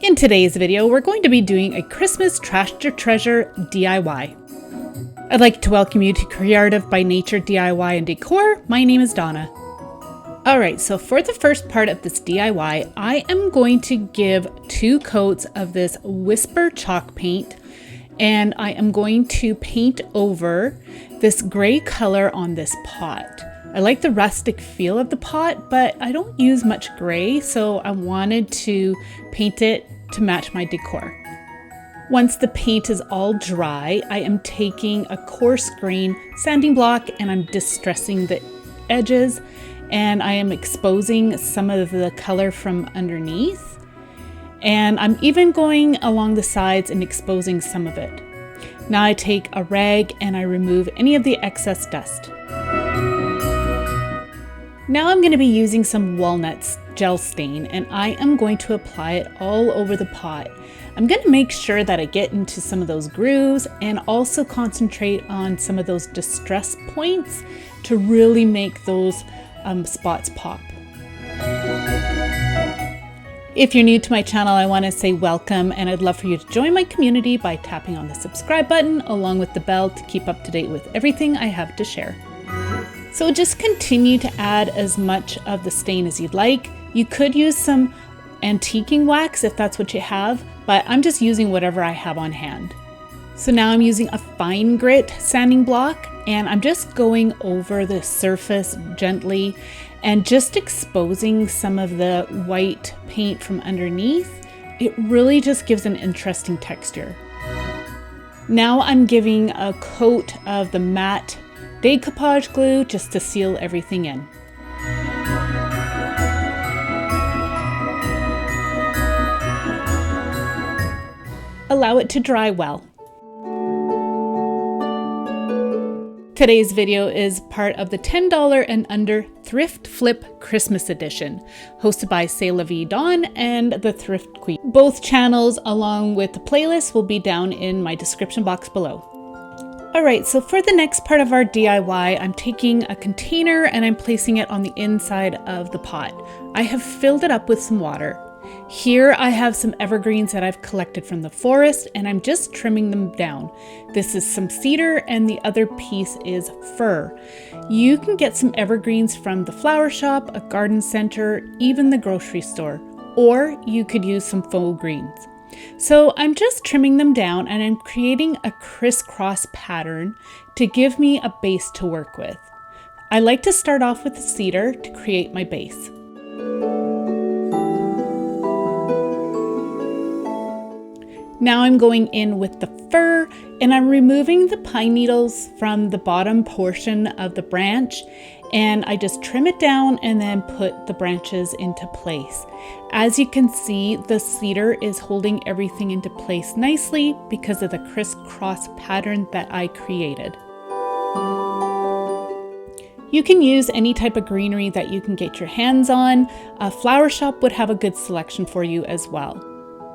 In today's video, we're going to be doing a Christmas Trash to Treasure DIY. I'd like to welcome you to Creative by Nature DIY and Decor. My name is Donna. Alright, so for the first part of this DIY, I am going to give 2 coats of this Whisper chalk paint, and I am going to paint over this gray color on this pot. I like the rustic feel of the pot, but I don't use much gray, so I wanted to paint it to match my decor. Once the paint is all dry, I am taking a coarse grain sanding block and I'm distressing the edges, and I am exposing some of the color from underneath. And I'm even going along the sides and exposing some of it. Now I take a rag and I remove any of the excess dust. Now I'm going to be using some walnuts gel stain, and I am going to apply it all over the pot. I'm going to make sure that I get into some of those grooves and also concentrate on some of those distress points to really make those spots pop. If you're new to my channel, I want to say welcome, and I'd love for you to join my community by tapping on the subscribe button along with the bell to keep up to date with everything I have to share. So just continue to add as much of the stain as you'd like. You could use some antiquing wax if that's what you have, but I'm just using whatever I have on hand. So now I'm using a fine grit sanding block, and I'm just going over the surface gently and just exposing some of the white paint from underneath. It really just gives an interesting texture. Now I'm giving a coat of the matte decoupage glue just to seal everything in. Allow it to dry well. Today's video is part of the $10 and under Thrift Flip Christmas Edition, hosted by Dawn and the Thrift Queen. Both channels, along with the playlist, will be down in my description box below. Alright, so for the next part of our DIY, I'm taking a container and I'm placing it on the inside of the pot. I have filled it up with some water. Here I have some evergreens that I've collected from the forest, and I'm just trimming them down. This is some cedar and the other piece is fir. You can get some evergreens from the flower shop, a garden center, even the grocery store, or you could use some faux greens. So I'm just trimming them down and I'm creating a crisscross pattern to give me a base to work with. I like to start off with the cedar to create my base. Now I'm going in with the fir, and I'm removing the pine needles from the bottom portion of the branch, and I just trim it down and then put the branches into place. As you can see, the cedar is holding everything into place nicely because of the crisscross pattern that I created. You can use any type of greenery that you can get your hands on. A flower shop would have a good selection for you as well.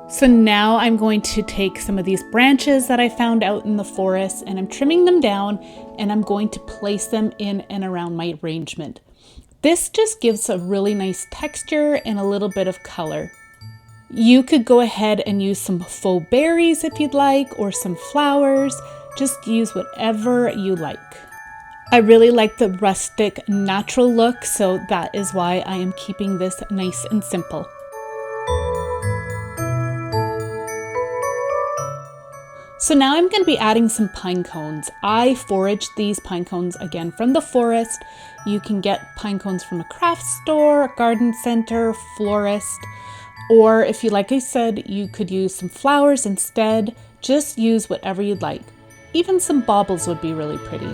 So now I'm going to take some of these branches that I found out in the forest, and I'm trimming them down, and I'm going to place them in and around my arrangement. This just gives a really nice texture and a little bit of color. You could go ahead and use some faux berries if you'd like, or some flowers. Just use whatever you like. I really like the rustic natural look, so that is why I am keeping this nice and simple. So now I'm going to be adding some pine cones. I foraged these pine cones again from the forest. You can get pine cones from a craft store, garden center, florist, or if you, like I said, you could use some flowers instead. Just use whatever you'd like. Even some baubles would be really pretty.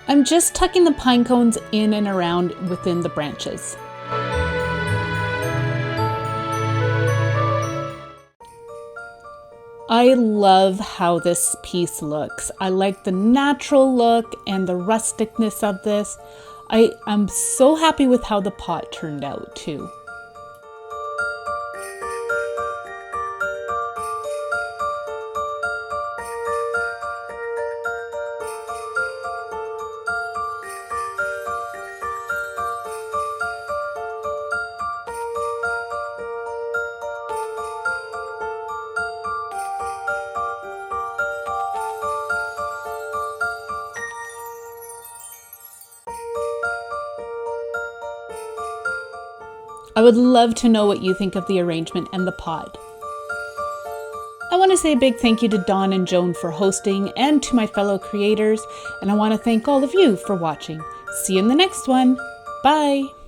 I'm just tucking the pine cones in and around within the branches. I love how this piece looks. I like the natural look and the rusticness of this. I'm so happy with how the pot turned out too. I would love to know what you think of the arrangement and the pod. I want to say a big thank you to Dawn and Joan for hosting and to my fellow creators, and I want to thank all of you for watching. See you in the next one. Bye!